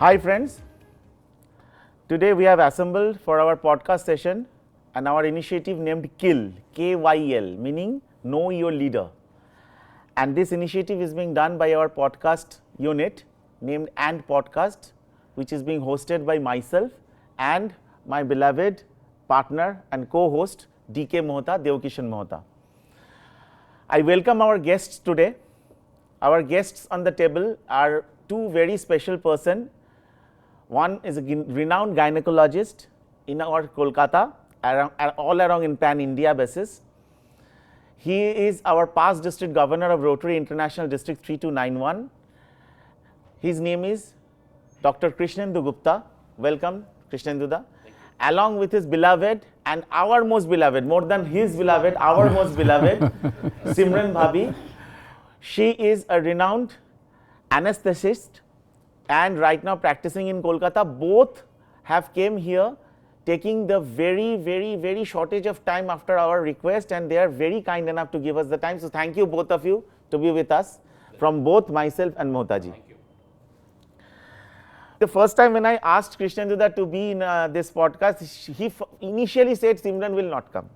Hi friends, today we have assembled for our podcast session and our initiative named KYL, K-Y-L, meaning Know Your Leader. And this initiative is being done by our podcast unit named And Podcast, which is being hosted by myself and my beloved partner and co-host DK Mohta, Devkishan Mohta. I welcome our guests today. Our guests on the table are two very special persons. One is a renowned gynecologist in our Kolkata, all around in pan-India basis. He is our past district governor of Rotary International District 3291. His name is Dr. Krishnendu Gupta. Welcome, Krishnendu da. Along with his beloved and our most beloved, more than his beloved, our most beloved, Simran Bhabhi. She is a renowned anesthetist and right now practicing in Kolkata. Both have came here taking the very shortage of time after our request, and they are very kind enough to give us the time. So thank you both of you to be with us from both myself and Mohtaji. Thank you. The first time when I asked Krishnendu to be in this podcast, he initially said Simran will not come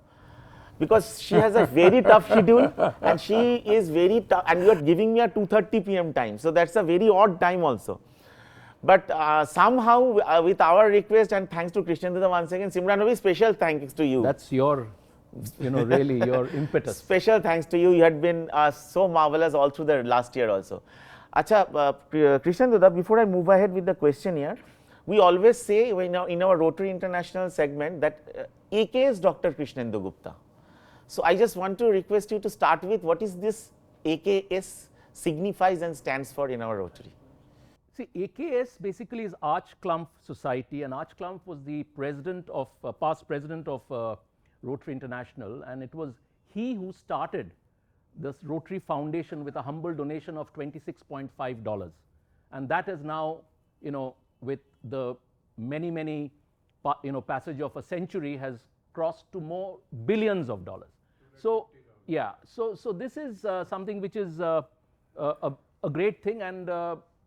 because she has a very tough schedule and she is very tough, and you are giving me a 2:30 p.m. time. So that's a very odd time also. But somehow with our request and thanks to Krishnendu once again, Simran Bhabhi, special thanks to you. That's your, really your impetus. Special thanks to you. You had been so marvelous all through the last year also. Acha, Krishnendu, before I move ahead with the question here, we always say in our Rotary International segment that AK is Dr. Krishnendu Gupta. So I just want to request you to start with what is this AKS signifies and stands for in our Rotary. See, AKS basically is Arch Clump Society, and Arch Clump was the president of, past president of Rotary International, and it was he who started this Rotary Foundation with a humble donation of $26.5. And that is now, with the many, passage of a century has crossed to more billions of dollars. So, yeah, so this is something which is a great thing, and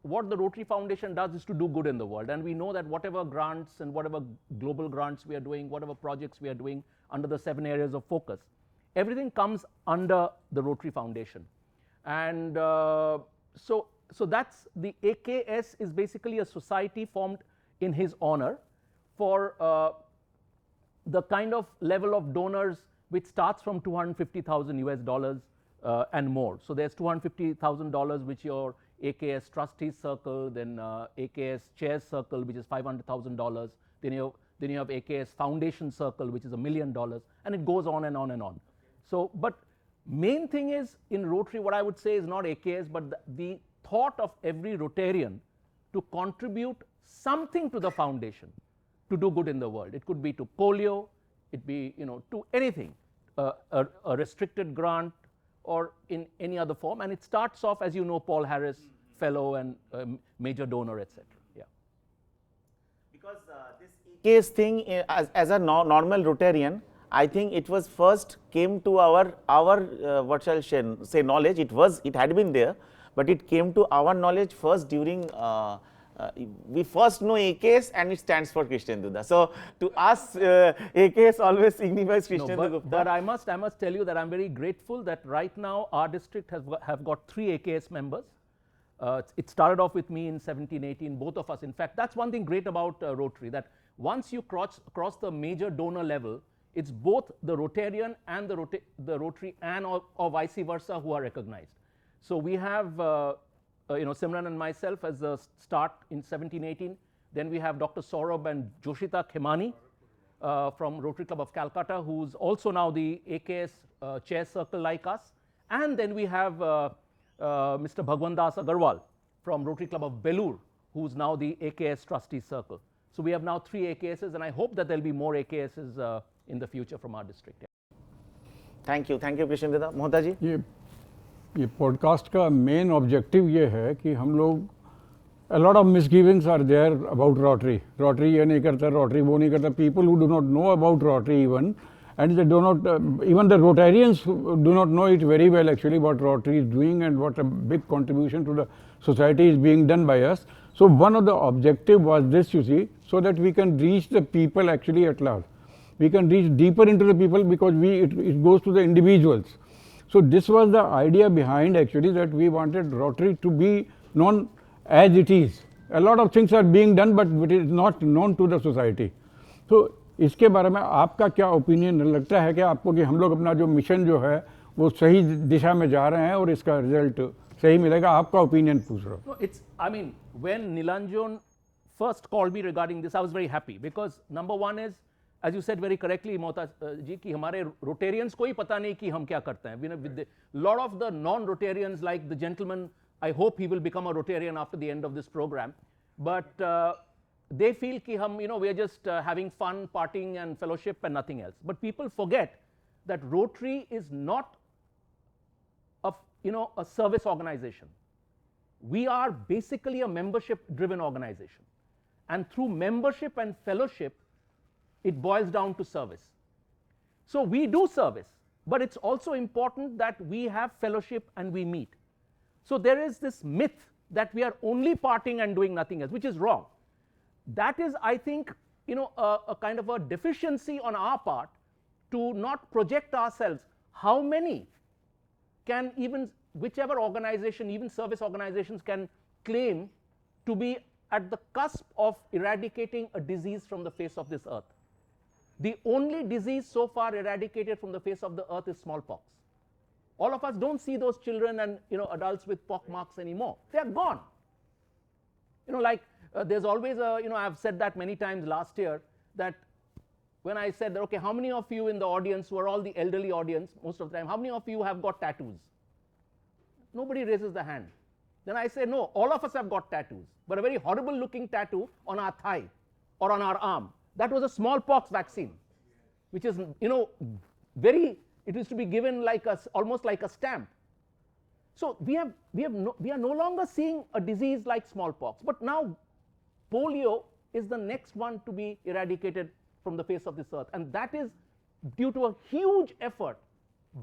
what the Rotary Foundation does is to do good in the world. And we know that whatever grants and whatever global grants we are doing, whatever projects we are doing under the 7 areas of focus, everything comes under the Rotary Foundation. And so that's the AKS is basically a society formed in his honor for the kind of level of donors which starts from $250,000 and more. So there's $250,000 which your AKS Trustees Circle, then AKS Chairs Circle, which is $500,000. Then you have AKS Foundation Circle, which is $1 million, and it goes on and on and on. So, but main thing is in Rotary, what I would say is not AKS, but the thought of every Rotarian to contribute something to the foundation to do good in the world. It could be to polio, it be to anything, a restricted grant, or in any other form, and it starts off, as you know, Paul Harris Fellow and major donor, etc. Yeah. Because this AKS thing, as a normal Rotarian, I think it was first came to our what shall I say knowledge. It had been there, but it came to our knowledge first during. We first know AKS and it stands for Krishnendu. So to us, AKS always signifies Krishnendu Gupta. But I must tell you that I'm very grateful that right now our district have got 3 AKS members. It started off with me in 17-18, both of us. In fact, that's one thing great about Rotary, that once you cross the major donor level, it's both the Rotarian and the Rotary and or vice versa who are recognized. So we have Simran and myself as a start in 17-18. Then we have Dr. Saurabh and Joshita Khemani from Rotary Club of Calcutta, who's also now the AKS Chair Circle like us. And then we have Mr. Bhagwandas Agarwal from Rotary Club of Belur, who's now the AKS Trustees Circle. So we have now 3 AKSs, and I hope that there'll be more AKSs in the future from our district. Thank you, Krishnendu. Mohta ji. ये podcast का main objective ये है कि हम लोग a lot of misgivings are there about Rotary. Rotary ये नहीं करता, Rotary वो नहीं करता. People who do not know about Rotary even and they do not, even the Rotarians do not know it very well actually what Rotary is doing and what a big contribution to the society is being done by us. So one of the objective was this, you see, so that we can reach the people actually at large. We can reach deeper into the people because it goes to the individuals. So this was the idea behind actually, that we wanted Rotary to be known as it is. A lot of things are being done, but it is not known to the society. So इसके बारे में आपका क्या opinion लगता है कि आपको कि हम लोग अपना जो मिशन जो है वो सही दिशा में जा रहे हैं और इसका रिजल्ट सही मिलेगा? आपका ओपिनियन पूछ रहा हूँ. No, it's, I mean, when Nilanjan first called me regarding this, I was very happy because number one is, as you said very correctly, Mohta ji, कि हमारे Rotarians को ही पता नहीं कि हम क्या करते हैं. With a lot of the non-Rotarians, like the gentleman, I hope he will become a Rotarian after the end of this program, but they feel कि हम, we are just having fun, partying and fellowship and nothing else. But people forget that Rotary is not a service organization. We are basically a membership-driven organization, and through membership and fellowship, it boils down to service. So we do service, but it's also important that we have fellowship and we meet. So there is this myth that we are only partying and doing nothing else, which is wrong. That is, I think, a kind of a deficiency on our part to not project ourselves. How many can even, whichever organization, even service organizations, can claim to be at the cusp of eradicating a disease from the face of this earth? The only disease so far eradicated from the face of the earth is smallpox. All of us don't see those children and adults with pock marks anymore. They are gone. There's always a, I've said that many times last year, that when I said that, okay, how many of you in the audience, who are all the elderly audience most of the time, how many of you have got tattoos? Nobody raises the hand. Then I say, no, all of us have got tattoos, but a very horrible looking tattoo on our thigh or on our arm. That was a smallpox vaccine, which is, it used to be given almost like a stamp. So we are no longer seeing a disease like smallpox, but now polio is the next one to be eradicated from the face of this earth, and that is due to a huge effort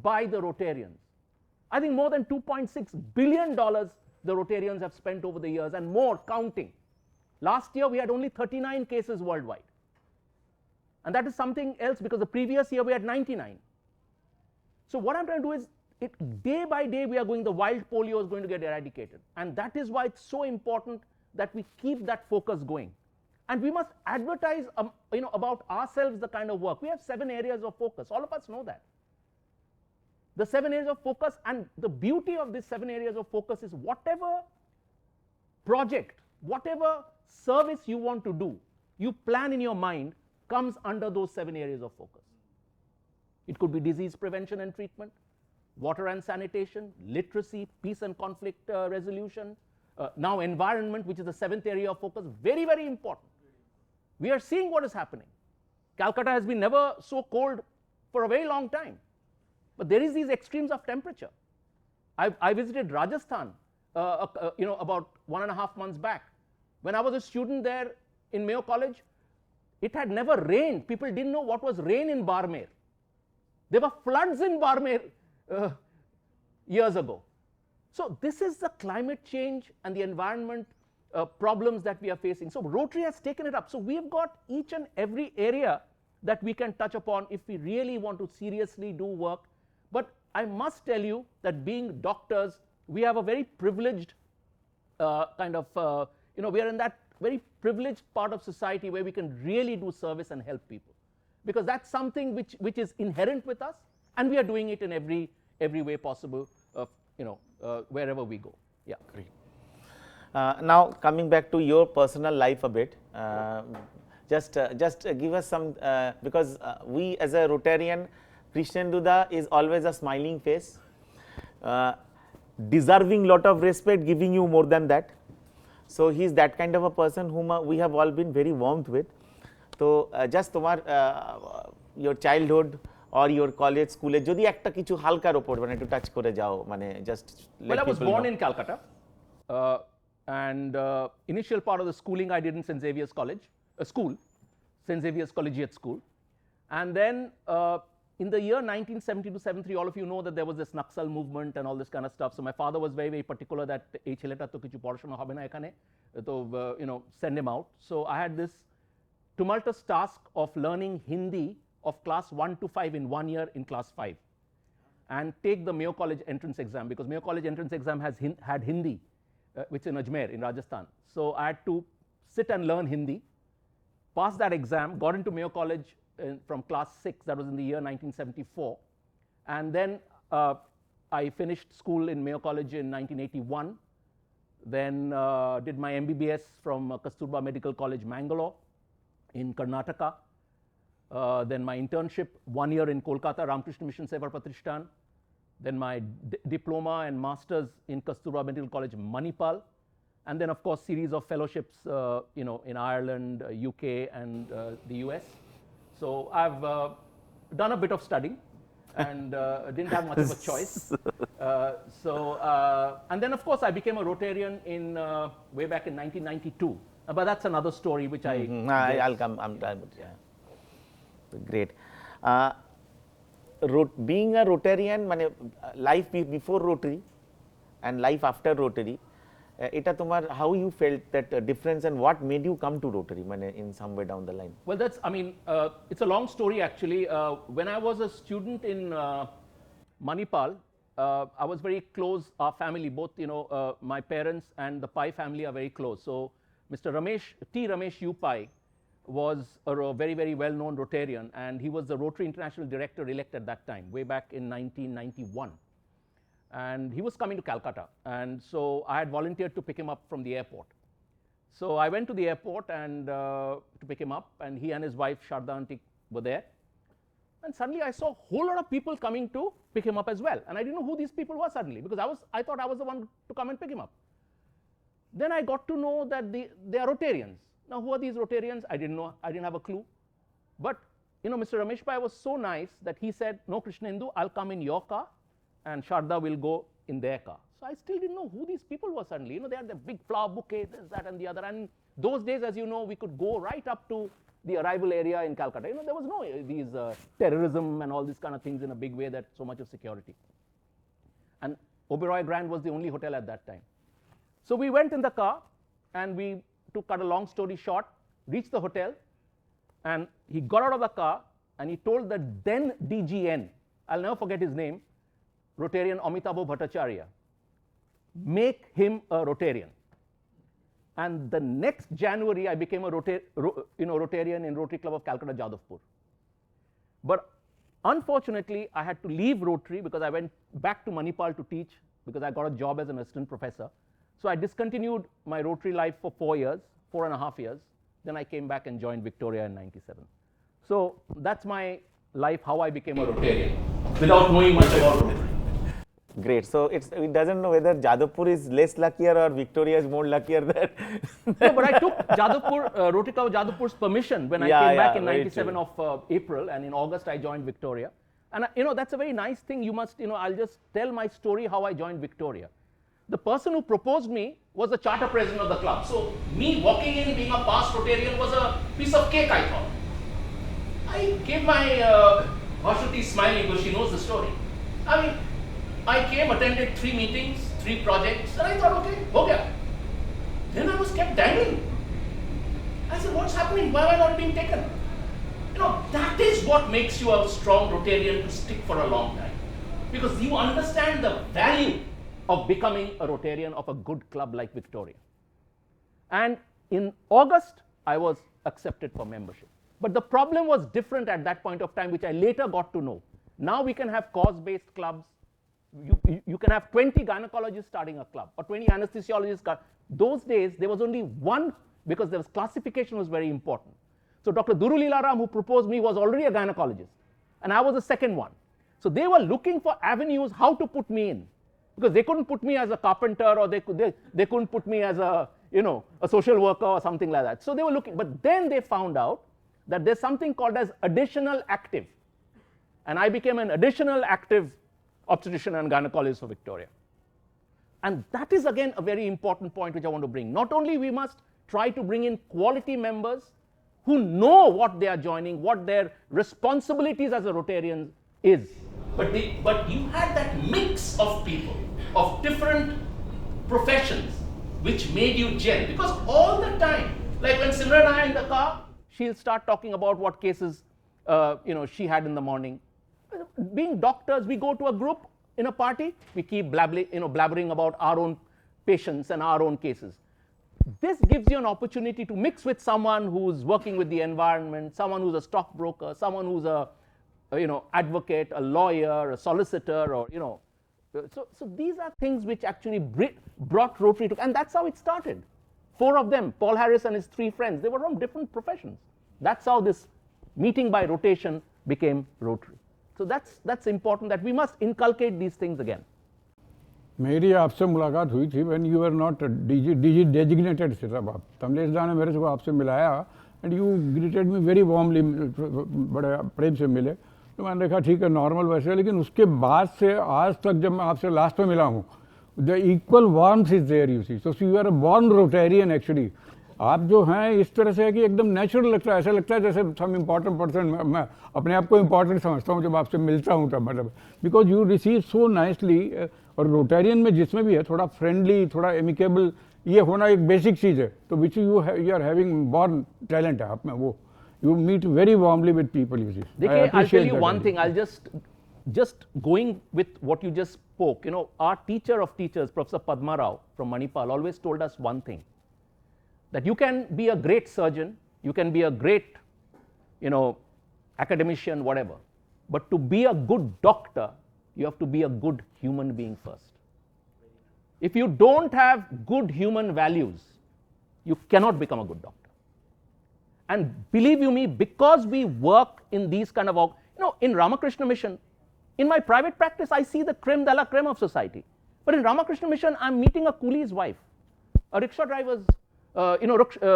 by the Rotarians. I think more than $2.6 billion the Rotarians have spent over the years, and more counting. Last year we had only 39 cases worldwide, and that is something else because the previous year we had 99. So what I'm trying to do is, day by day we are going, the wild polio is going to get eradicated, and that is why it's so important that we keep that focus going. And we must advertise about ourselves, the kind of work. We have 7 areas of focus. All of us know that. The 7 areas of focus, and the beauty of these 7 areas of focus is whatever project, whatever service you want to do, you plan in your mind, comes under those 7 areas of focus. It could be disease prevention and treatment, water and sanitation, literacy, peace and conflict resolution, now environment, which is the 7th area of focus, very, very important. We are seeing what is happening. Calcutta has been never so cold for a very long time, but there is these extremes of temperature. I visited Rajasthan, about 1.5 months back. When I was a student there in Mayo College, it had never rained. People didn't know what was rain in Barmer. There were floods in Barmer years ago. So this is the climate change and the environment problems that we are facing. So Rotary has taken it up. So we have got each and every area that we can touch upon if we really want to seriously do work. But I must tell you that being doctors, we have a very privileged we are in that very privileged part of society where we can really do service and help people, because that's something which is inherent with us, and we are doing it in every way possible, wherever we go. Yeah. Great. Now coming back to your personal life a bit, just give us some, because we as a Rotarian, Krishnendu is always a smiling face, deserving lot of respect, giving you more than that. So he is that kind of a person whom we have all been very warmed with. So just your childhood or your college, school, যদি একটা কিছু হালকার উপর মানে একটু touch করে যাও, মানে just well, I was born in Calcutta, and initial part of the schooling I did in St. Xavier's College, St. Xavier's Collegiate School, and then in the year 1972-73, all of you know that there was this Naxal movement and all this kind of stuff. So my father was very, very particular that ei cheleta to kichu porashono hobe na ekhane, to send him out. So I had this tumultuous task of learning Hindi of class 1 to 5 in 1 year in class 5, and take the Mayo College entrance exam, because Mayo College entrance exam had Hindi, which is in Ajmer in Rajasthan. So I had to sit and learn Hindi, pass that exam, got into Mayo College from class 6, that was in the year 1974, and then I finished school in Mayo College in 1981, then did my MBBS from Kasturba Medical College, Mangalore in Karnataka, then my internship 1 year in Kolkata, Ramakrishna Mission Seva Pratisthan, then my diploma and masters in Kasturba Medical College, Manipal, and then of course series of fellowships in Ireland, UK and the US. So I've done a bit of studying and didn't have much of a choice. And then of course I became a Rotarian in way back in 1992. But that's another story which I'll come. Yeah. Great. Being a Rotarian, life before Rotary and life after Rotary, how you felt that difference and what made you come to Rotary in some way down the line? Well, it's a long story actually. When I was a student in Manipal, I was very close, our family, both my parents and the Pai family are very close. So Mr. Ramesh U. Pai was a very, very well-known Rotarian, and he was the Rotary International Director elect at that time, way back in 1991. And he was coming to Calcutta, and so I had volunteered to pick him up from the airport. So I went to the airport and to pick him up, and he and his wife Sharda Aunty were there. And suddenly I saw a whole lot of people coming to pick him up as well, and I didn't know who these people were suddenly, because I thought I was the one to come and pick him up. Then I got to know that they are Rotarians. Now, who are these Rotarians? I didn't know. I didn't have a clue. But Mr. Ramesh Pai was so nice that he said, "No, Krishnendu, I'll come in your car, and Sharda will go in their car." So I still didn't know who these people were suddenly. They had the big flower bouquet, this, that, and the other. And those days, as you know, we could go right up to the arrival area in Calcutta. There was no these terrorism and all these kind of things in a big way, that so much of security. And Oberoi Grand was the only hotel at that time. So we went in the car, and to cut a long story short, reached the hotel, and he got out of the car and he told the then DGN, I'll never forget his name, Rotarian Amitabh Bhattacharya, make him a Rotarian. And the next January, I became a Rotarian in Rotary Club of Calcutta, Jadavpur. But unfortunately, I had to leave Rotary because I went back to Manipal to teach, because I got a job as an assistant professor. So I discontinued my Rotary life for 4.5 years. Then I came back and joined Victoria in 97. So that's my life, how I became a Rotarian, without knowing much about Rotary. Great. So it doesn't know whether Jadavpur is less luckier or Victoria is more luckier than. No, but I took Jadavpur, Rotary Club Jadavpur's permission when I came back in 97 of April, and in August I joined Victoria. And that's a very nice thing. You must, I'll just tell my story how I joined Victoria. The person who proposed me was the charter president of the club. So me walking in, being a past Rotarian, was a piece of cake, I thought. I gave my Bhashati smiling because she knows the story. I came, attended 3 meetings, 3 projects, and I thought, okay, ho gaya. Then I was kept dangling. I said, what's happening? Why am I not being taken? That is what makes you a strong Rotarian to stick for a long time. Because you understand the value of becoming a Rotarian of a good club like Victoria. And in August, I was accepted for membership. But the problem was different at that point of time, which I later got to know. Now we can have cause-based clubs. You can have 20 gynecologists starting a club, or 20 anesthesiologists. Those days, there was only one, because there was classification was very important. So Dr. Duru Leelaram, who proposed me, was already a gynecologist, and I was the second one. So they were looking for avenues how to put me in, because they couldn't put me as a carpenter, or they couldn't put me as a social worker or something like that. So they were looking, but then they found out that there's something called as additional active, and I became an additional active obstetrician and gynecologist for Victoria. And that is again a very important point which I want to bring. Not only we must try to bring in quality members who know what they are joining, what their responsibilities as a Rotarian is. But you had that mix of people, of different professions, which made you gel. Because all the time, like when Simran and I are in the car, she'll start talking about what cases she had in the morning. Being doctors, we go to a group in a party, we keep blabbering about our own patients and our own cases. This gives you an opportunity to mix with someone who's working with the environment, someone who's a stockbroker, someone who's a advocate, a lawyer, a solicitor, or so these are things which actually brought Rotary to, and that's how it started. 4 of them, Paul Harris and his 3 friends, they were from different professions. That's how this meeting by rotation became Rotary. So that's important, that we must inculcate these things again. मेरी आपसे मुलाकात हुई थी when you were not DG designated साहब आप कमलेश ने मेरे को आपसे मिलाया and you greeted me very warmly, बड़े प्रेम से मिले, तो मैंने देखा ठीक है नॉर्मल वैसे है, लेकिन उसके बाद से आज तक जब मैं आपसे लास्ट में मिला हूँ, the equal warmth is there, you see. So you are a born Rotarian actually. आप जो हैं इस तरह से है कि एकदम नेचुरल लगता है, ऐसा लगता है जैसे सम इम्पॉर्टेंट पर्सन, मैं अपने आप को इम्पॉर्टेंट समझता हूँ जब आपसे मिलता हूँ तब, मतलब because you receive so nicely. और रोटेरियन में जिसमें भी है थोड़ा फ्रेंडली, थोड़ा एमिकेबल, ये होना एक बेसिक चीज़ है, तो which you are having born talent है आप में, वो you meet very warmly with people, you see. Dekhe, I'll tell you one thing, I'll just going with what you just spoke, our teacher of teachers, Professor Padma Rao from Manipal, always told us one thing, that you can be a great surgeon, you can be a great, academician, whatever, but to be a good doctor, you have to be a good human being first. If you don't have good human values, you cannot become a good doctor. And believe you me, because we work in these kind of, in Ramakrishna Mission, in my private practice, I see the creme de la creme of society. But in Ramakrishna Mission, I'm meeting a coolie's wife, a rickshaw driver's,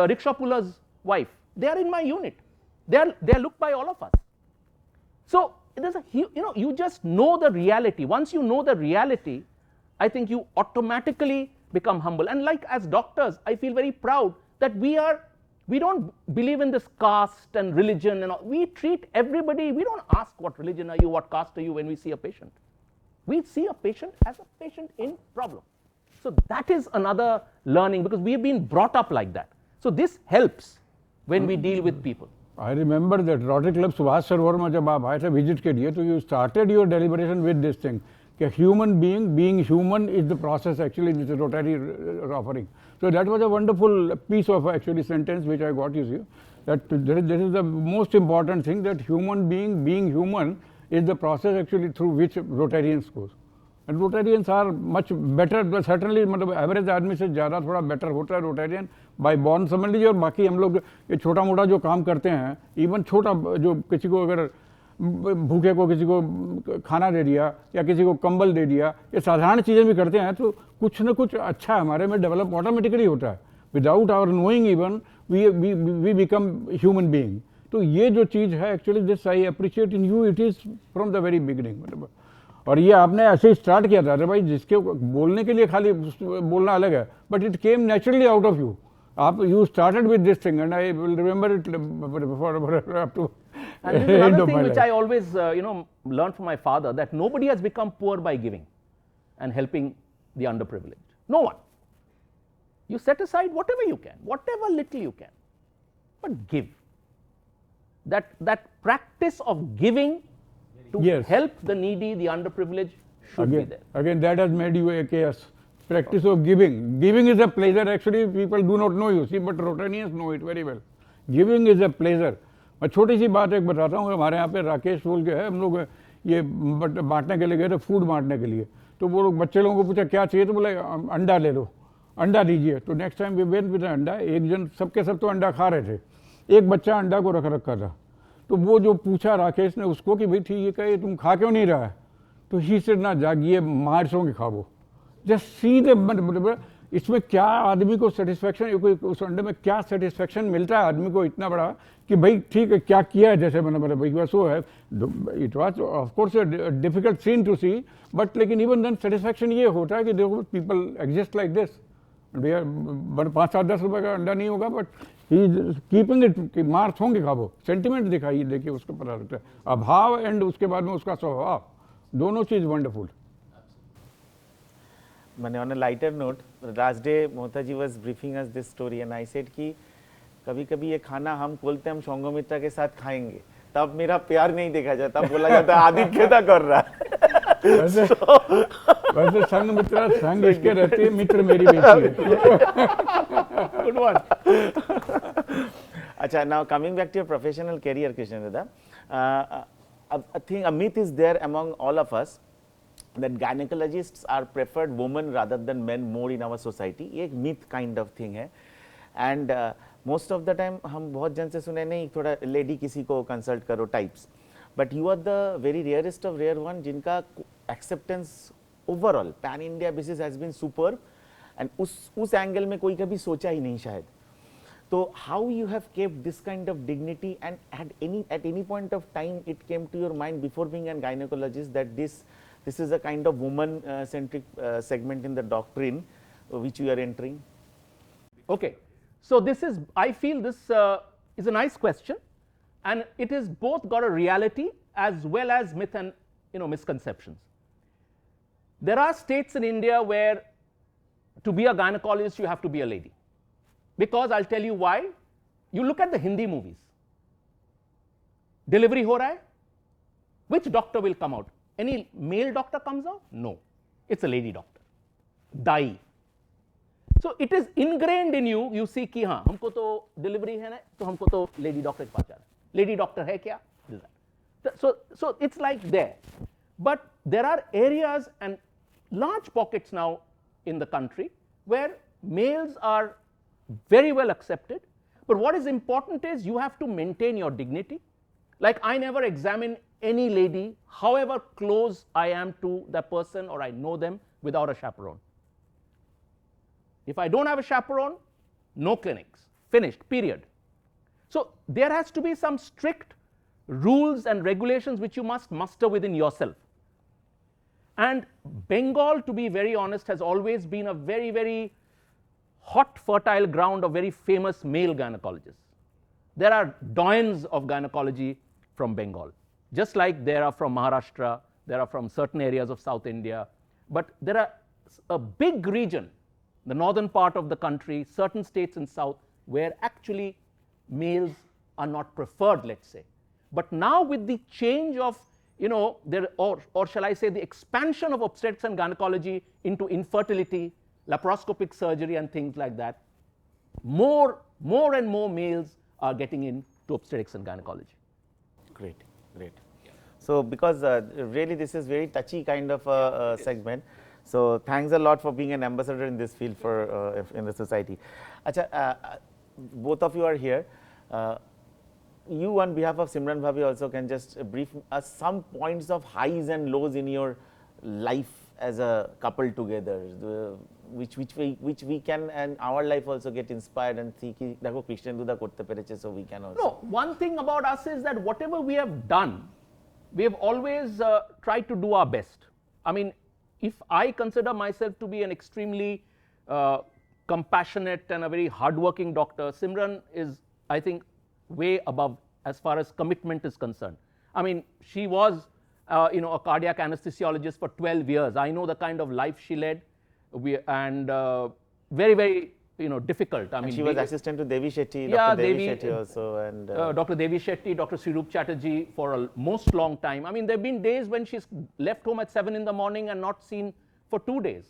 rickshaw puller's wife. They are in my unit. They are looked by all of us. So there's you just know the reality. Once you know the reality, I think you automatically become humble. And like as doctors, I feel very proud that we don't believe in this caste and religion and all. We treat everybody, we don't ask what religion are you, what caste are you when we see a patient. We see a patient as a patient in problem. So that is another learning, because we have been brought up like that. So this helps when we deal with people. I remember that Rotary Club Subhash Sarovar mein jab aap aaye the visit ke liye, so you started your deliberation with this thing, that human being human is the process actually this is Rotary offering. So that was a wonderful piece of actually sentence which I got, you see, that this is the most important thing, that human being human is the process actually through which Rotarians goes. And Rotarians are much better, but certainly मतलब average आदमी से ज़्यादा थोड़ा better होता है Rotarian by born, समझ लीजिए. और बाकी हम लोग ये छोटा मोटा जो काम करते हैं, even छोटा जो किसी को अगर भूखे को किसी को खाना दे दिया या किसी को कंबल दे दिया, ये साधारण चीज़ें भी करते हैं, तो कुछ न कुछ अच्छा हमारे में डेवलप ऑटोमेटिकली होता है. Without our knowing even we become human being. तो ये जो चीज़ है actually this I appreciate in you, it is from the very beginning. मतलब और ये आपने ऐसे ही स्टार्ट किया था, अरे भाई जिसके बोलने के लिए खाली बोलना अलग है, but it came naturally out of you. आप you started with this thing and I will remember it for up to and this is another thing which I always learned from my father, that nobody has become poor by giving and helping the underprivileged. No one. You set aside whatever you can, whatever little you can, but give. That practice of giving to help the needy, the underprivileged should be there. Again, that has made you a chaos. Practice of giving. Giving is a pleasure. Actually, people do not know, you see, but Rotarians know it very well. Giving is a pleasure. मैं छोटी सी बात एक बताता हूँ. हमारे यहाँ पे राकेश बोल के है, हम लोग ये बांटने के लिए गए थे, फूड बांटने के लिए. तो वो लोग बच्चे लोगों को पूछा क्या चाहिए, तो बोले अंडा ले लो, अंडा दीजिए. तो next time we went with anda. एक जन सबके सब तो अंडा खा रहे थे, एक बच्चा अंडा को रख रखा था. तो वो जो पूछा राकेश ने उसको कि भाई ठीक है, कहे तुम खा क्यों नहीं रहा है, तो ही से ना जागिए मार सो के खाओ. जस्ट सी द इसमें क्या आदमी को सेटिस्फेक्शन, उस अंडे में क्या सेटिस्फेक्शन मिलता है आदमी को इतना बड़ा कि भाई ठीक है क्या किया है, जैसे मैंने भाई सो है. It was of course difficult scene to see, but लेकिन इवन देन सेटिस्फेक्शन ये होता है कि देखो पीपल एग्जिस्ट लाइक दिस. भैया बट 5-7-10 रुपए का अंडा नहीं होगा, बट ही कीपिंग इट कि मार्क्स होंगे खाबो, सेंटिमेंट दिखाइए, देखिए उसको पता लगता है अभाव एंड उसके बाद में उसका स्वभाव, दोनों चीज़ वंडरफुल. मैंने on a lighter note, last day Mohta ji was briefing us this story and I said कि कभी कभी ये खाना हम बोलते हैं हम संघमित्रा के साथ खाएंगे, तब मेरा प्यार नहीं देखा जाता, बोला जाता है आदित्यता कर रहा है. वैसे संघ मित्र संघ इसके रहते हैं, मित्र मेरी बेटी है. Good one. अच्छा, now coming back to your professional career, Krishnendu, I think a myth is there among all of us that gynecologists are preferred women rather than men more in our society. ये एक myth kind of thing है, and most of the time हम बहुत जन से सुने नहीं थोड़ा lady किसी को consult करो types, but you are the very rarest of rare one जिनका acceptance overall pan India basis has been superb, and उस angle में कोई कभी सोचा ही नहीं शायद. So how you have kept this kind of dignity, and at any point of time it came to your mind before being a gynecologist that this is a kind of woman centric segment in the doctrine which we are entering? Okay, so this is, I feel this is a nice question, and it is both got a reality as well as myth and misconceptions. There are states in India where to be a gynecologist you have to be a lady, because I'll tell you why. You look at the Hindi movies, delivery ho raha hai, which doctor will come out? Any male doctor comes out? No, it's a lady doctor, dai. So it is ingrained in you. You see कि हाँ हमको तो delivery है ना, तो हमको तो lady doctor के पास जाना है. Lady doctor है क्या? So it's like there. But there are areas and large pockets now in the country where males are very well accepted. But what is important is you have to maintain your dignity. Like I never examine any lady, however close I am to the person or I know them, without a chaperone. If I don't have a chaperone, no clinics, finished, period. So there has to be some strict rules and regulations which you must muster within yourself. And Bengal, to be very honest, has always been a very, very hot, fertile ground of very famous male gynecologists. There are doyens of gynecology from Bengal, just like there are from Maharashtra, there are from certain areas of South India. But there are a big region, the northern part of the country, certain states in South, where actually males are not preferred, let's say. But now with the change of, there, or shall I say the expansion of obstetrics and gynecology into infertility, laparoscopic surgery and things like that, more and more males are getting into obstetrics and gynecology. Great, great. So because really this is very touchy kind of a segment. So thanks a lot for being an ambassador in this field for in the society. Acha, both of you are here. You on behalf of Simran Bhabi also can just brief us some points of highs and lows in your life as a couple together, which we can and our life also get inspired and see ki dekho Krishnendu da korte pereche, so we can also. No, one thing about us is that whatever we have done, we have always tried to do our best. I mean, if I consider myself to be an extremely compassionate and a very hardworking doctor, Simran is, I think, way above as far as commitment is concerned. I mean, she was, a cardiac anesthesiologist for 12 years. I know the kind of life she led, and very, very, difficult. I mean, she was assistant to Devi Shetty, yeah, Dr. Devi Shetty also, and Dr. Devi Shetty, Dr. Srirup Chatterjee for a most long time. I mean, there have been days when she's left home at 7 in the morning and not seen for 2 days.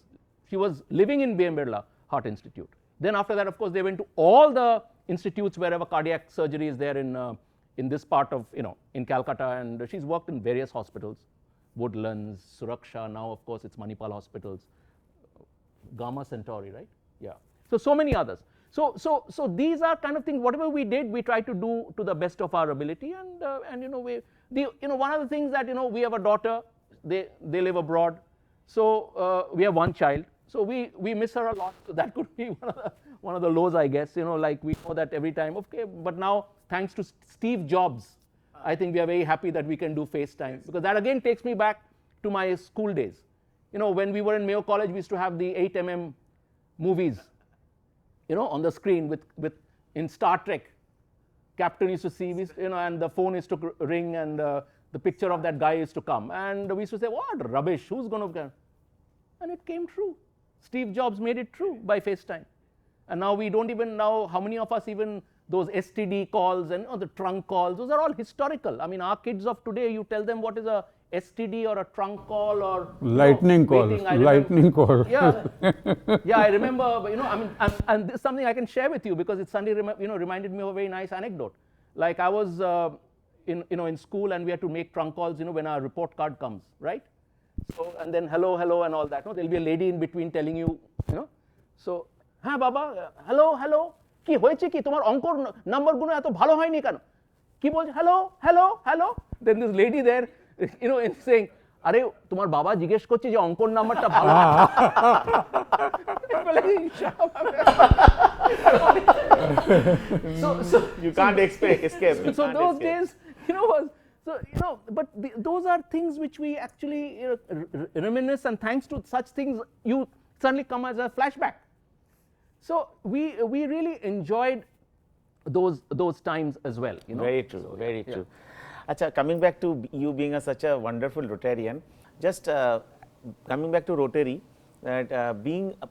She was living in B.M. Birla Heart Institute. Then after that, of course, they went to all the institutes wherever cardiac surgery is there in this part of, in Calcutta, and she's worked in various hospitals, Woodlands, Suraksha, now of course it's Manipal hospitals, Gamma Centauri, right? Yeah. So many others. So these are kind of things, whatever we did, we tried to do to the best of our ability, and one of the things that, we have a daughter, they live abroad, so we have one child, so we miss her a lot, so that could be one of the lows, I guess, like we know that every time, okay, but now thanks to Steve Jobs, I think we are very happy that we can do FaceTime, because that again takes me back to my school days. When we were in Mayo College, we used to have the 8mm movies, on the screen with in Star Trek, Captain used to see, and the phone used to ring, and the picture of that guy used to come, and we used to say, what rubbish, who's going to? And it came true. Steve Jobs made it true by FaceTime. And now we don't even know how many of us even those STD calls and the trunk calls, those are all historical. I mean, our kids of today, you tell them what is a STD or a trunk call or lightning call. Lightning call. Yeah, yeah. I remember. I mean, and this is something I can share with you because it suddenly reminded me of a very nice anecdote. Like I was in school and we had to make trunk calls. When our report card comes, right? So and then hello and all that. No, there'll be a lady in between telling you. So, ha Baba, hello. কি হয়েছে কি তোমার অঙ্কর নাম্বারগুলো এত ভালো হয়নি কেন কি বলছে hello then this lady there in saying আরে তোমার বাবা জিজ্ঞেস করছে যে অঙ্কর নাম্বারটা ভালো so you can't escape. So those days but those are things which we actually reminisce, and thanks to such things you suddenly come as a flashback. So we really enjoyed those times as well. Very true, very true. Acha, coming back to you being such a wonderful Rotarian, just coming back to Rotary, that being a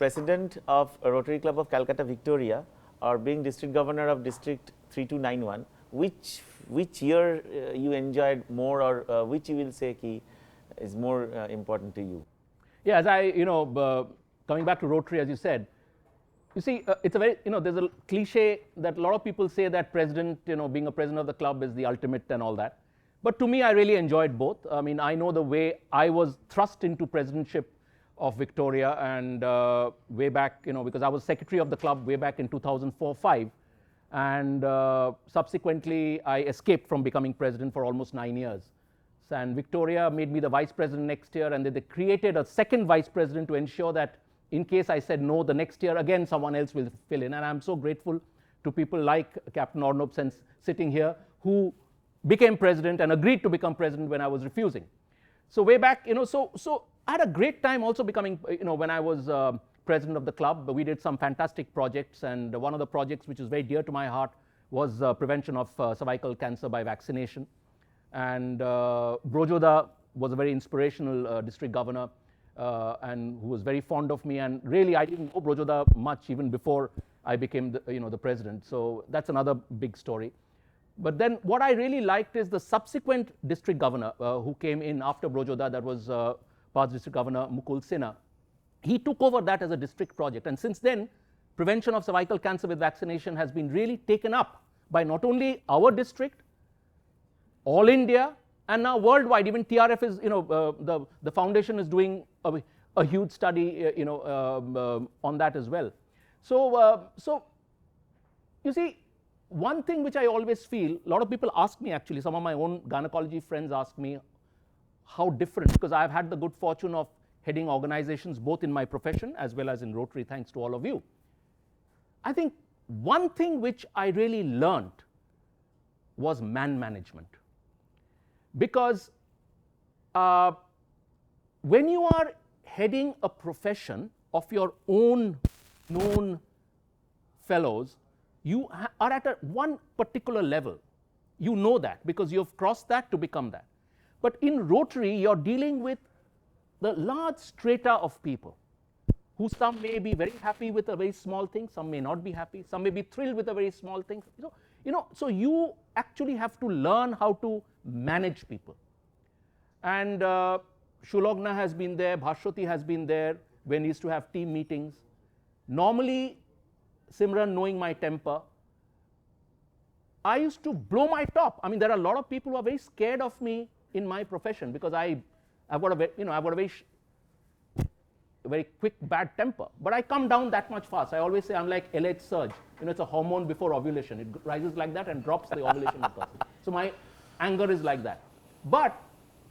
president of Rotary Club of Calcutta, Victoria, or being district governor of District 3291, which year you enjoyed more, or which you will say is more important to you? Yeah, as I coming back to Rotary, as you said. You see, it's a very, there's a cliche that a lot of people say that president, being a president of the club is the ultimate and all that. But to me, I really enjoyed both. I mean, I know the way I was thrust into presidentship of Victoria, and way back, because I was secretary of the club way back in 2004-05. And subsequently, I escaped from becoming president for almost 9 years. And Victoria made me the vice president next year, and then they created a second vice president to ensure that in case I said no, the next year again someone else will fill in. And I'm so grateful to people like Captain Ornop sitting here, who became president and agreed to become president when I was refusing. So way back, so I had a great time also becoming, when I was president of the club. We did some fantastic projects, and one of the projects which is very dear to my heart was prevention of cervical cancer by vaccination. And Brojoda was a very inspirational district governor. And who was very fond of me, and really I didn't know Brojoda much even before I became the president. So that's another big story. But then what I really liked is the subsequent district governor who came in after Brojoda, that was past district governor Mukul Sinha. He took over that as a district project, and since then prevention of cervical cancer with vaccination has been really taken up by not only our district, all India, and now worldwide. Even TRF is, the foundation is doing a huge study, on that as well. So you see, one thing which I always feel, a lot of people ask me, actually, some of my own gynecology friends ask me how different, because I've had the good fortune of heading organizations both in my profession as well as in Rotary, thanks to all of you. I think one thing which I really learned was man management. Because when you are heading a profession of your own known fellows, you are at one particular level. You know that because you have crossed that to become that. But in Rotary, you're dealing with the large strata of people, who some may be very happy with a very small thing, some may not be happy, some may be thrilled with a very small thing. So you actually have to learn how to manage people. And Shulogna has been there, Bhashwati has been there when we used to have team meetings. Normally, Simran, knowing my temper, I used to blow my top. I mean, there are a lot of people who are very scared of me in my profession because I've got a very quick bad temper. But I come down that much fast. I always say I'm like LH surge. It's a hormone before ovulation. It rises like that and drops the ovulation of person. So my anger is like that. But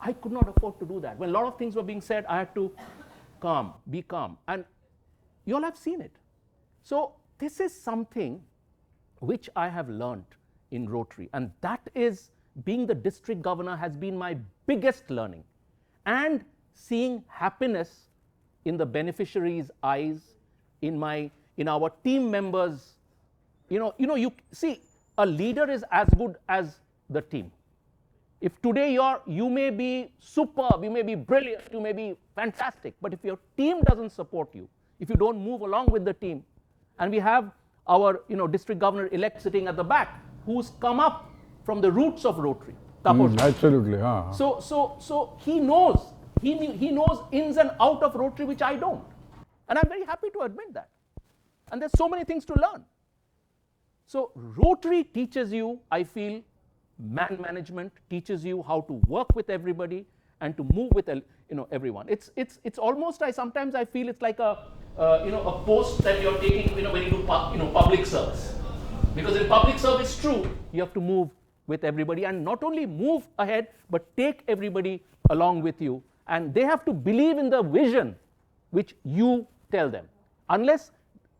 I could not afford to do that. When a lot of things were being said, I had to be calm. And you all have seen it. So this is something which I have learned in Rotary. And that is, being the district governor has been my biggest learning. And seeing happiness in the beneficiaries' eyes, in my in our team members. You see, a leader is as good as the team. If today you may be superb, you may be brilliant, you may be fantastic, but if your team doesn't support you, if you don't move along with the team, and we have our district governor elect sitting at the back, who's come up from the roots of Rotary. Absolutely. So he knows ins and out of Rotary, which I don't, and I'm very happy to admit that. And there's so many things to learn. So Rotary teaches you, I feel, man management, teaches you how to work with everybody and to move with everyone. It's almost, sometimes I feel it's like a post that you're taking when you do public service. Because in public service, true, you have to move with everybody, and not only move ahead, but take everybody along with you, and they have to believe in the vision which you tell them. Unless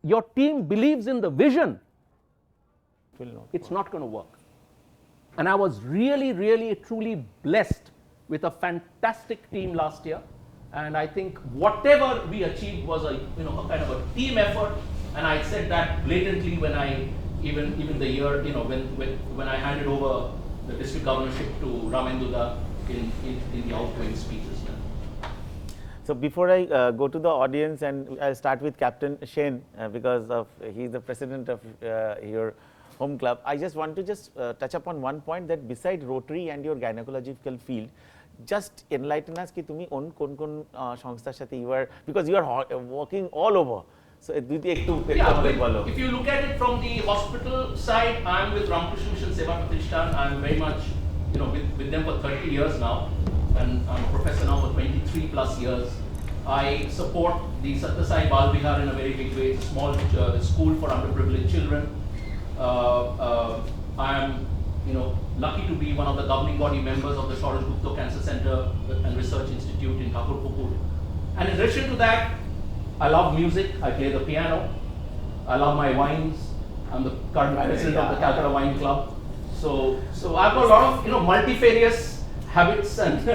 your team believes in the vision, it's not going to work. And I was really, really, truly blessed with a fantastic team last year. And I think whatever we achieved was a kind of a team effort. And I said that blatantly when I even the year when I handed over the district governorship to Ramenduda in the outgoing speeches. So before I go to the audience, and I'll start with Captain Shane because he's the president of your home club. I just want to touch upon one point, that beside Rotary and your gynecological field, just enlighten us ki tumi on kon sangsthar sathe you are, because you are working all over. So if you look at it from the hospital side, I'm with Ramakrishna Mission Seva Pratisthan. I'm very much with them for 30 years now, and I'm a professor now for 23 plus years. I support the Sathya Sai Bal Vihar in a very big way. It's a small school for underprivileged children. I am lucky to be one of the governing body members of the Simran Gupta Cancer Center and Research Institute in Thakurpukur. And in addition to that, I love music. I play the piano. I love my wines. I'm the current president of the Calcutta Wine Club. So I've got a lot of multifarious habits and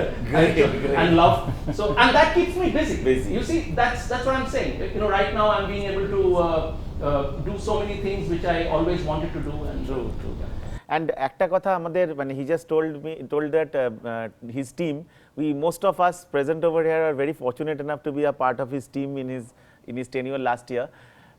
love. So and that keeps me busy. You see, that's what I'm saying. Right now I'm being able to do so many things which I always wanted to do. And true. And ekta kotha amader, when he just told that his team, most of us present over here are very fortunate enough to be a part of his team in his tenure last year.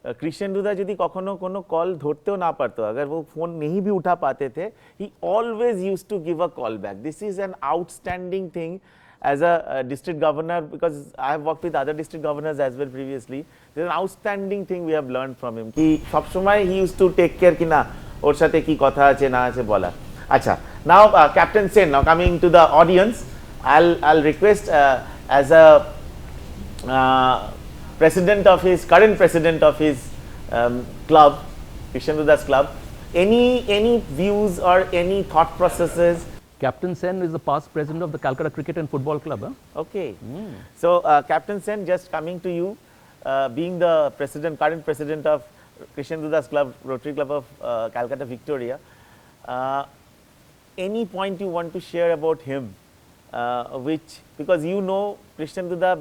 Krishnendu da jodi kokhono kono call dhorteo na parto, agar wo phone nahi bhi utha pate the, he always used to give a call back. This is an outstanding thing as a district governor, because I have worked with other district governors as well previously. This is an outstanding thing we have learned from him. Ki sob shomoy he used to take care ki na or sathe ki kotha ache na ache bola. Acha, now Captain Sen, now coming to the audience, I'll request as a current president of his club, Krishnendu Das club, any views or any thought processes? Captain Sen is the past president of the Calcutta Cricket and Football Club. Huh? Okay. So Captain Sen, just coming to you, being the current president of Krishnendu Das club, Rotary Club of Calcutta Victoria, any point you want to share about him, because you know Krishnendu Das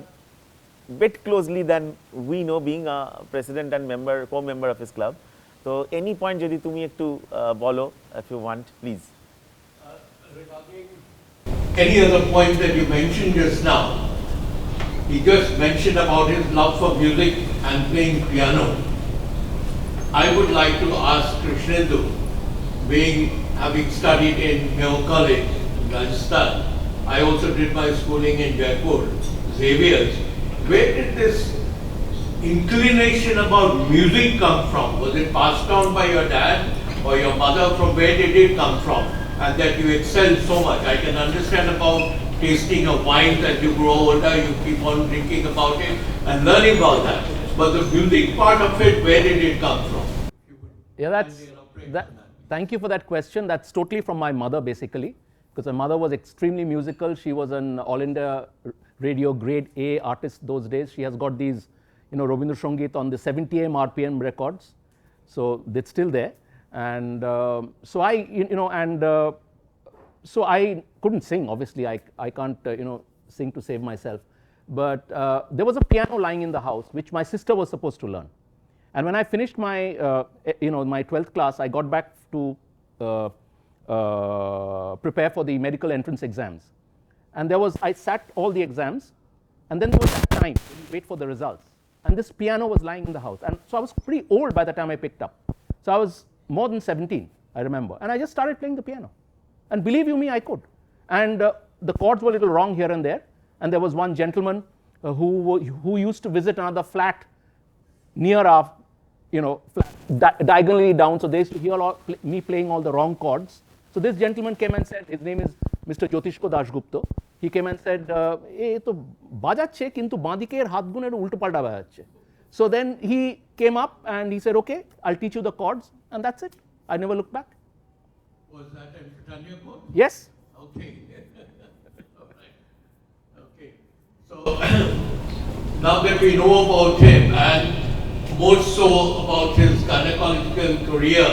bit closely than we know, being a president and co-member of his club. So any point jodi tumi ekটু bolo if you want, please. Regarding any other point that you mentioned just now, he just mentioned about his love for music and playing piano. I would like to ask Krishnendu, having studied in Mayo College in Rajasthan, I also did my schooling in Jaipur, Xavier's. Where did this inclination about music come from? Was it passed on by your dad or your mother? From where did it come from? And that you excel so much. I can understand about tasting of wine as you grow older, you keep on drinking about it and learning about that. But the music part of it, where did it come from? Yeah, thank you for that question. That's totally from my mother, basically, because my mother was extremely musical. She was an All India Radio Grade A artist those days. She has got these, Rabindra Sangeet on the 70m RPM records, so it's still there. And so I couldn't sing. Obviously, I can't sing to save myself. But there was a piano lying in the house which my sister was supposed to learn, And when I finished my, my 12th class, I got back to prepare for the medical entrance exams. And I sat all the exams, and then there was that time when you wait for the results. And this piano was lying in the house. And so I was pretty old by the time I picked up. So I was more than 17, I remember. And I just started playing the piano. And believe you me, I could. And the chords were a little wrong here and there. And there was one gentleman who used to visit another flat near our, flat, diagonally down. So they used to hear me playing all the wrong chords. So this gentleman came and said, his name is Mr. Jyotishko Gupta. He came and said, "Eh, to bajache, kintu bandike er hath gune ulto palta bajache." So then he came up and he said, "Okay, I'll teach you the chords," and that's it. I never looked back. Was that in Britannia chord? Yes. Okay. All right. Okay. So now that we know about him and more so about his gynecological career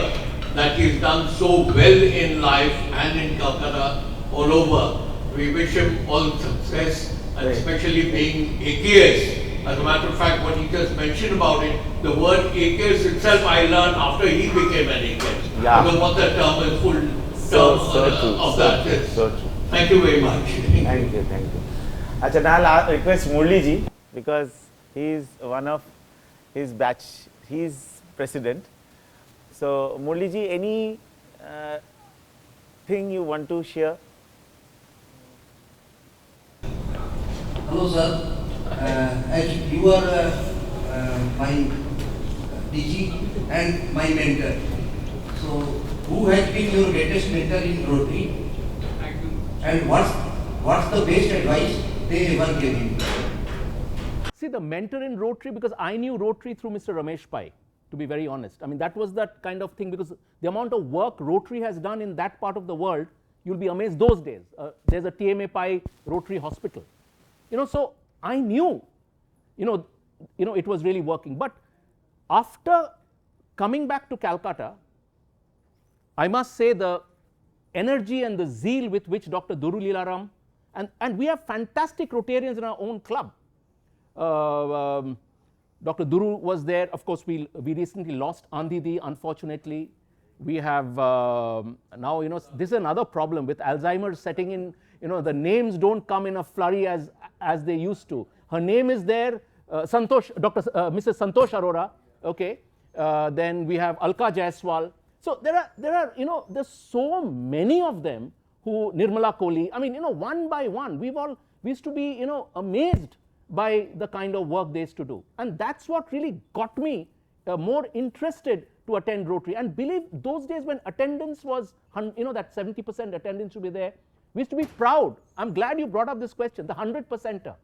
that he's done so well in life and in Kolkata all over, we wish him all success, and especially being AKS. As a matter of fact, what he just mentioned about it, the word AKS itself I learned after he became an AKS. Yeah. I don't know what the term is, full term of that is. So true. Thank you very much. Thank you. Achha, now I'll request Murli ji, because he is one of his batch, he is president. So Murli ji, any thing you want to share? Hello sir, as you are my DG and my mentor, so who has been your greatest mentor in Rotary? And what's the best advice they ever gave you? See, the mentor in Rotary, because I knew Rotary through Mr. Ramesh Pai, to be very honest. I mean, that was that kind of thing, because the amount of work Rotary has done in that part of the world, you'll be amazed those days. There's a TMA Pai Rotary hospital. So I knew, it was really working. But after coming back to Calcutta, I must say the energy and the zeal with which Dr. Duru Leelaram, and we have fantastic Rotarians in our own club. Dr. Duru was there. Of course, we recently lost Andidi, unfortunately. We have now, this is another problem with Alzheimer's setting in. The names don't come in a flurry as they used to. Her name is there, Mrs. Santosh Arora, okay. Then we have Alka Jaiswal. So there's so many of them who, Nirmala Kohli, I mean, one by one, we used to be, amazed by the kind of work they used to do. And that's what really got me more interested to attend Rotary. And believe those days when attendance was, that 70% attendance should be there, we used to be proud. I'm glad you brought up this question, the 100%er.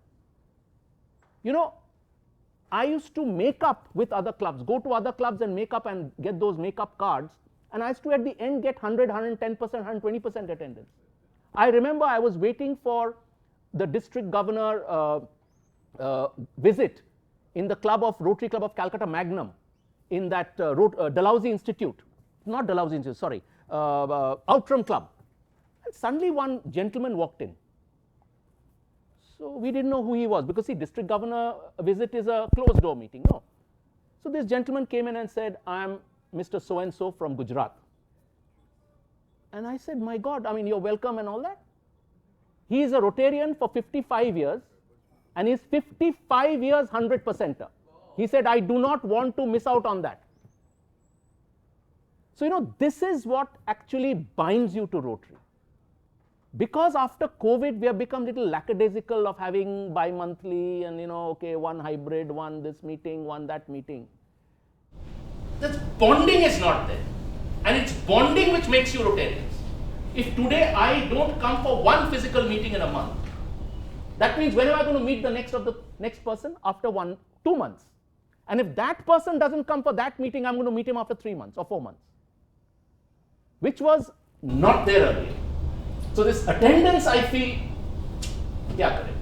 I used to make up with other clubs, go to other clubs and make up and get those makeup cards. And I used to at the end get 100, 110%, 120% attendance. I remember I was waiting for the district governor visit in the Rotary Club of Calcutta Magnum in that Dalhousie Institute, not Dalhousie Institute, sorry, Outram Club. And suddenly one gentleman walked in. So we didn't know who he was, because see, district governor visit is a closed door meeting, no. So this gentleman came in and said, "I'm Mr. So-and-so from Gujarat." And I said, "My God, I mean, you're welcome and all that." He is a Rotarian for 55 years, and he's 55 years 100%er. He said, "I do not want to miss out on that." So, this is what actually binds you to Rotary. Because after COVID, we have become a little lackadaisical of having bi-monthly and, okay, one hybrid, one this meeting, one that meeting. The bonding is not there. And it's bonding which makes you Rotarians. If today I don't come for one physical meeting in a month, that means when am I going to meet the next person? After 2 months. And if that person doesn't come for that meeting, I'm going to meet him after 3 months or 4 months, which was not there earlier. So this attendance, I feel, yeah, correct.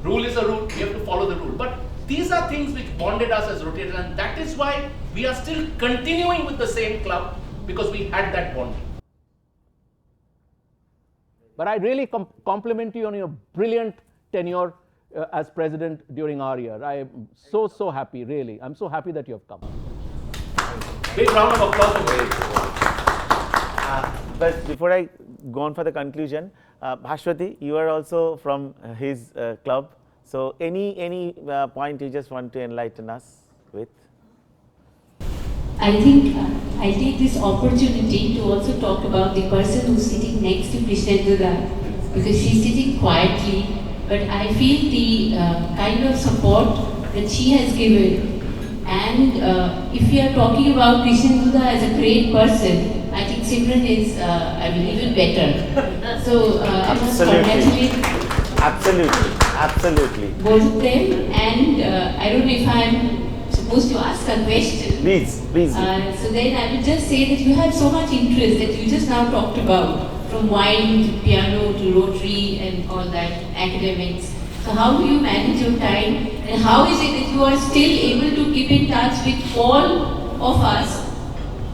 Rule is a rule, we have to follow the rule. But these are things which bonded us as Rotarians, and that is why we are still continuing with the same club, because we had that bonding. But I really compliment you on your brilliant tenure as president during our year. I am so happy, really. I'm so happy that you have come. Big round of applause for Gary. But before I go on for the conclusion, Bhashwati, you are also from his club. So any point you just want to enlighten us with? I think I'll take this opportunity to also talk about the person who's sitting next to Krishnendu, because she's sitting quietly, but I feel the kind of support that she has given. And if we are talking about Krishnendu as a great person, I think Simran is, even better. So I must congratulate Absolutely. both of them. And I don't know if I'm supposed to ask a question. Please. So then I will just say that you have so much interest that you just now talked about, from wine to piano to Rotary and all that, academics. So how do you manage your time, and how is it that you are still able to keep in touch with all of us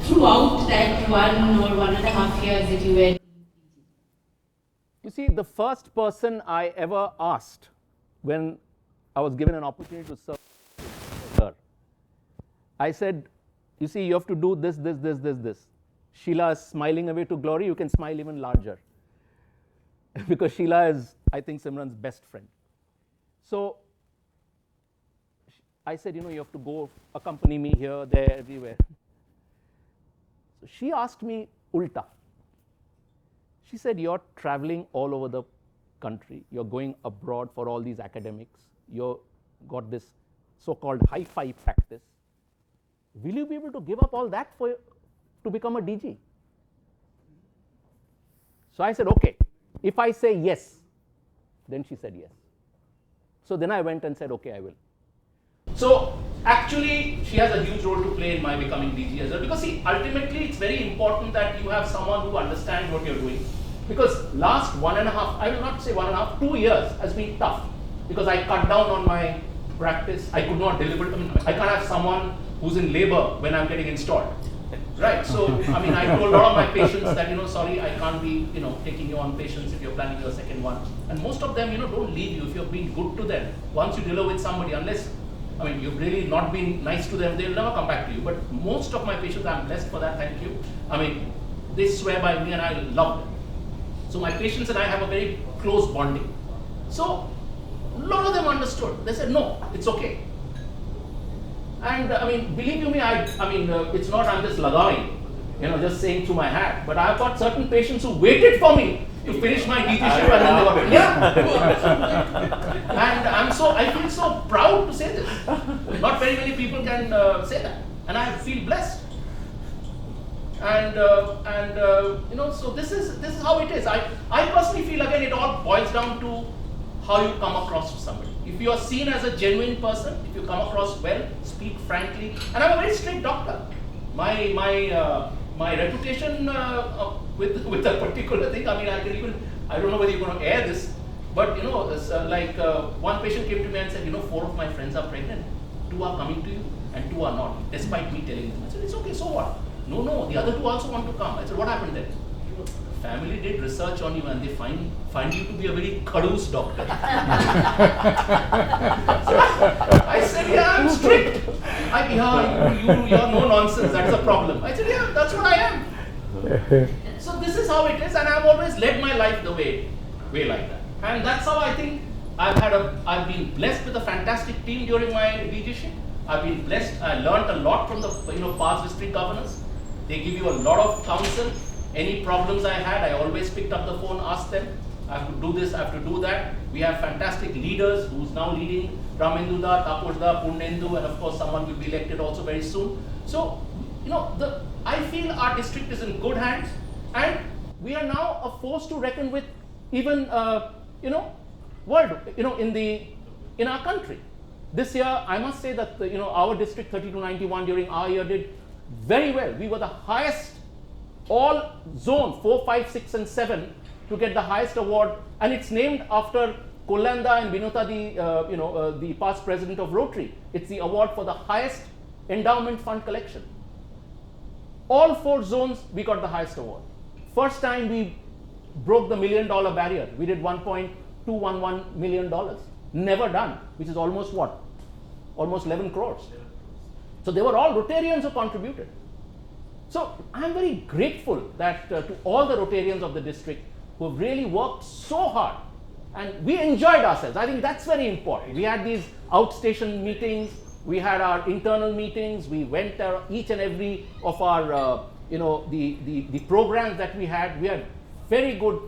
throughout that 1 or 1.5 years that you were? You see, the first person I ever asked when I was given an opportunity to serve her, I said, you see, you have to do this. Sheila is smiling away to glory. You can smile even larger. Because Sheila is, I think, Simran's best friend. So I said, you have to go accompany me here, there, everywhere. So she asked me ulta. She said, you're traveling all over the country. You're going abroad for all these academics. You've got this so-called hi-fi practice. Will you be able to give up all that to become a DG? So I said, okay. If I say yes, then she said yes. So then I went and said, okay, I will. So actually, she has a huge role to play in my becoming DG as well. Because see, ultimately, it's very important that you have someone who understands what you're doing. Because last 1.5, I will not say 1.5, 2 years has been tough. Because I cut down on my practice. I could not deliver. I can't have someone who's in labor when I'm getting installed. Right, so I told a lot of my patients that, sorry, I can't be, taking you on patients if you're planning your second one. And most of them, don't leave you if you're being good to them. Once you deal with somebody, unless, you've really not been nice to them, they'll never come back to you. But most of my patients, I'm blessed for that, thank you. They swear by me and I love them. So my patients and I have a very close bonding. So a lot of them understood. They said, no, it's okay. And believe you me, it's not I'm just lagawing, just saying through my hat. But I've got certain patients who waited for me to finish my DGship and then they got, And I feel so proud to say this. Not very many people can say that. And I feel blessed. And so this is how it is. I personally feel, again, it all boils down to how you come across to somebody. If you are seen as a genuine person, if you come across well, speak frankly, and I'm a very strict doctor. My reputation with a particular thing, I don't know whether you're going to air this, but one patient came to me and said, 4 of my friends are pregnant, 2 are coming to you and 2 are not, despite me telling them. I said, it's okay, so what? No, the other 2 also want to come. I said, what happened then? Family did research on you and they find you to be a very kadus doctor. So I said, yeah, I'm strict. You're no nonsense, that's a problem. I said, yeah, that's what I am. So this is how it is, and I've always led my life the way like that. And that's how I think I've been blessed with a fantastic team during my DGship. I've been blessed. I learned a lot from the past district governors. They give you a lot of counsel. Any problems I had, I always picked up the phone, asked them. I have to do this, I have to do that. We have fantastic leaders who's now leading Ramendu, Taposhda, Purnendu, and of course someone will be elected also very soon. So, I feel our district is in good hands, and we are now a force to reckon with, even world, in our country. This year, I must say that our district 3291 during our year did very well. We were the highest, all zone 4, 5, 6, and 7 to get the highest award, and it's named after Kollanda and Vinota, the past president of Rotary. It's the award for the highest endowment fund collection. All 4 zones, we got the highest award. First time we broke the $1 million barrier. We did $1.211 million. Never done, which is almost what? Almost 11 crores. So they were all Rotarians who contributed. So I am very grateful that to all the Rotarians of the district who have really worked so hard, and we enjoyed ourselves. I think that's very important. We had these outstation meetings, we had our internal meetings, we went each and every of our the programs that we had very good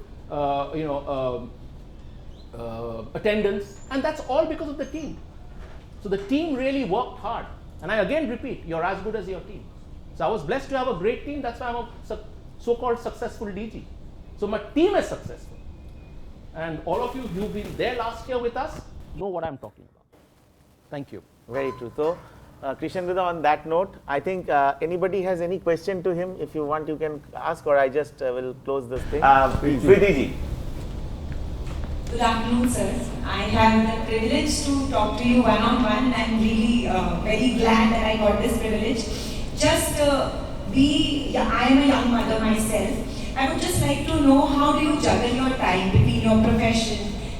attendance, and that's all because of the team. So the team really worked hard, and I again repeat, you're as good as your team. So I was blessed to have a great team. That's why I'm a so-called successful DG. So my team is successful, and all of you who've been there last year with us know what I'm talking about. Thank you. Very true. So, Krishnendu, on that note, I think anybody has any question to him, if you want, you can ask, or I just will close this thing. Preeti ji. Good afternoon, sir. I have the privilege to talk to you one-on-one. I'm really very glad that I got this privilege. I am a young mother myself. I would just like to know, how do you juggle your time between your profession,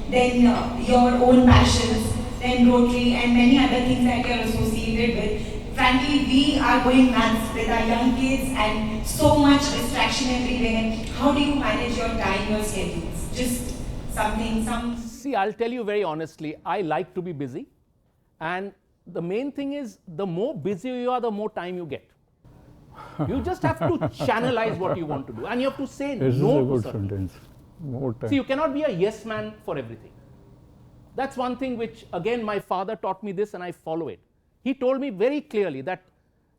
then your own passions, then Rotary and many other things that you're associated with. Frankly, we are going nuts with our young kids and so much distraction everywhere. How do you manage your time, your schedules? Just something. See, I'll tell you very honestly, I like to be busy, and the main thing is, the more busy you are, the more time you get. You just have to channelize what you want to do, and you have to say This no is a to good certain sentence. More time. See, you cannot be a yes man for everything. That's one thing which, again, my father taught me this, and I follow it. He told me very clearly that,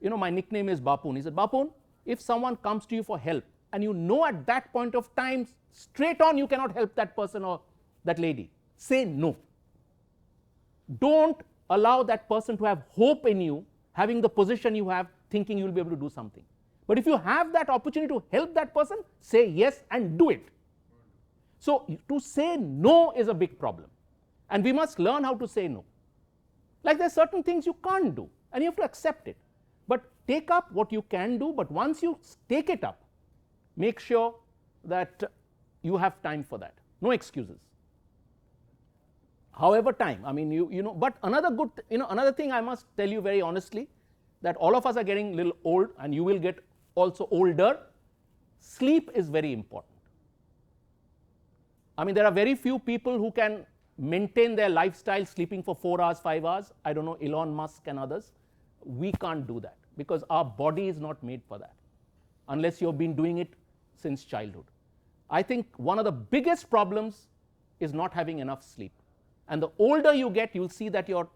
my nickname is Bapun. He said, Bapun, if someone comes to you for help, and you know at that point of time, straight on, you cannot help that person or that lady, say no. Don't allow that person to have hope in you, having the position you have, thinking you'll be able to do something. But if you have that opportunity to help that person, say yes and do it. So to say no is a big problem. And we must learn how to say no. Like, there are certain things you can't do, and you have to accept it. But take up what you can do, but once you take it up, make sure that you have time for that. No excuses. However time, but another thing I must tell you very honestly, that all of us are getting a little old, and you will get also older. Sleep is very important. There are very few people who can maintain their lifestyle sleeping for 4 hours, 5 hours. I don't know, Elon Musk and others. We can't do that because our body is not made for that, unless you've been doing it since childhood. I think one of the biggest problems is not having enough sleep. And the older you get, you'll see that your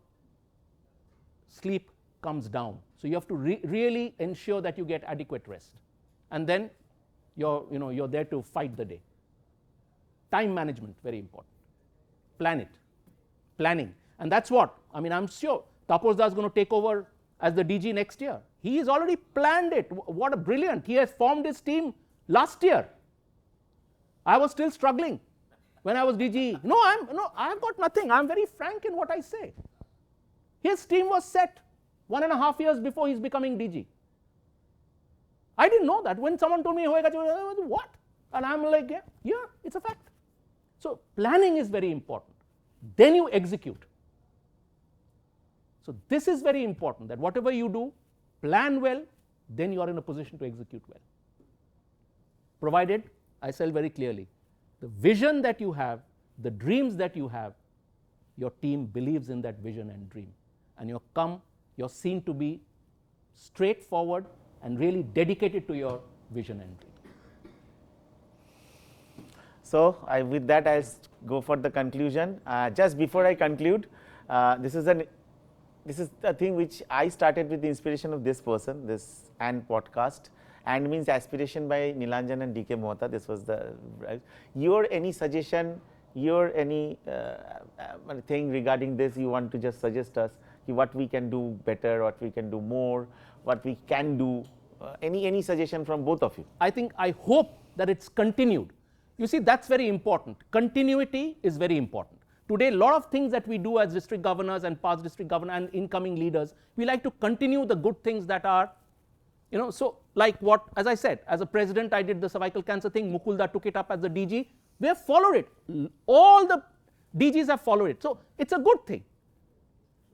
sleep comes down. So you have to really ensure that you get adequate rest. And then you're there to fight the day. Time management, very important. Planning. And that's what, I'm sure Taposh Das is going to take over as the DG next year. He has already planned it. What a brilliant. He has formed his team last year. I was still struggling when I was DG. I've got nothing. I'm very frank in what I say. His team was set 1.5 years before he's becoming DG. I didn't know that. When someone told me, what? And I'm like, yeah, it's a fact. So planning is very important. Then you execute. So this is very important, that whatever you do, plan well, then you are in a position to execute well. Provided, I say very clearly, the vision that you have, the dreams that you have, your team believes in that vision and dream. And you're seen to be straightforward and really dedicated to your vision and dream. So, with that, I'll go for the conclusion. Just before I conclude, this is a thing which I started with the inspiration of this person, this AND podcast. AND means aspiration by Nilanjan and DK Mohta. This was the your any suggestion, your any thing regarding this you want to just suggest us, what we can do better, what we can do more, what we can do, any suggestion from both of you? I hope that it's continued. You see, that's very important. Continuity is very important. Today, a lot of things that we do as district governors and past district governors and incoming leaders, we like to continue the good things that are, so like what, as I said, as a president, I did the cervical cancer thing. Mukulda took it up as the DG. We have followed it. All the DGs have followed it. So it's a good thing.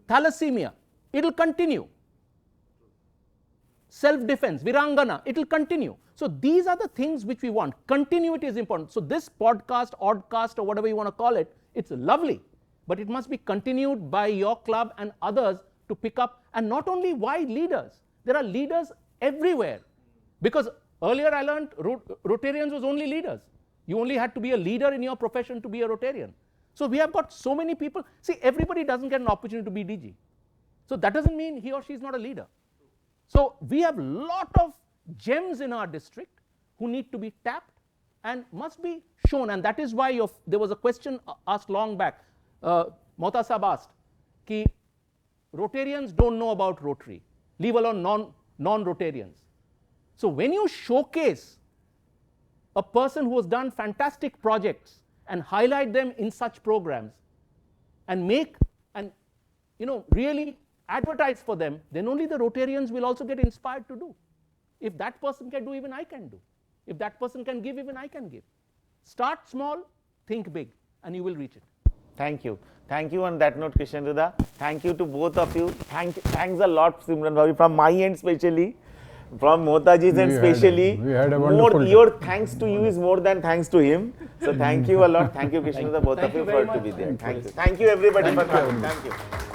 Thalassemia, it will continue. self-defense, Virangana, it will continue. So these are the things which we want. Continuity is important. So this podcast, oddcast, or whatever you want to call it, it's lovely, but it must be continued by your club and others to pick up, and not only wide leaders. There are leaders everywhere, because earlier I learned Rotarians was only leaders. You only had to be a leader in your profession to be a Rotarian. So we have got so many people. See, everybody doesn't get an opportunity to be DG. So that doesn't mean he or she is not a leader. So we have lot of gems in our district who need to be tapped and must be shown, and that is why there was a question asked long back. Mohta Sahab asked, ki Rotarians don't know about Rotary, leave alone non-Rotarians. So when you showcase a person who has done fantastic projects and highlight them in such programs and make and really advertise for them, then only the Rotarians will also get inspired to do. If that person can do, even I can do. If that person can give, even I can give. Start small, think big, and you will reach it. Thank you. Thank you on that note, Krishnendu da. Thank you to both of you. Thanks a lot, Simran Bhavi, from my end especially, from Mohtaji's end especially. We had a wonderful your thanks to you is more than thanks to him. So thank you a lot. Thank you, Krishnendu da, both of you, for to be there. Thank you. Thank you everybody for coming. Thank you.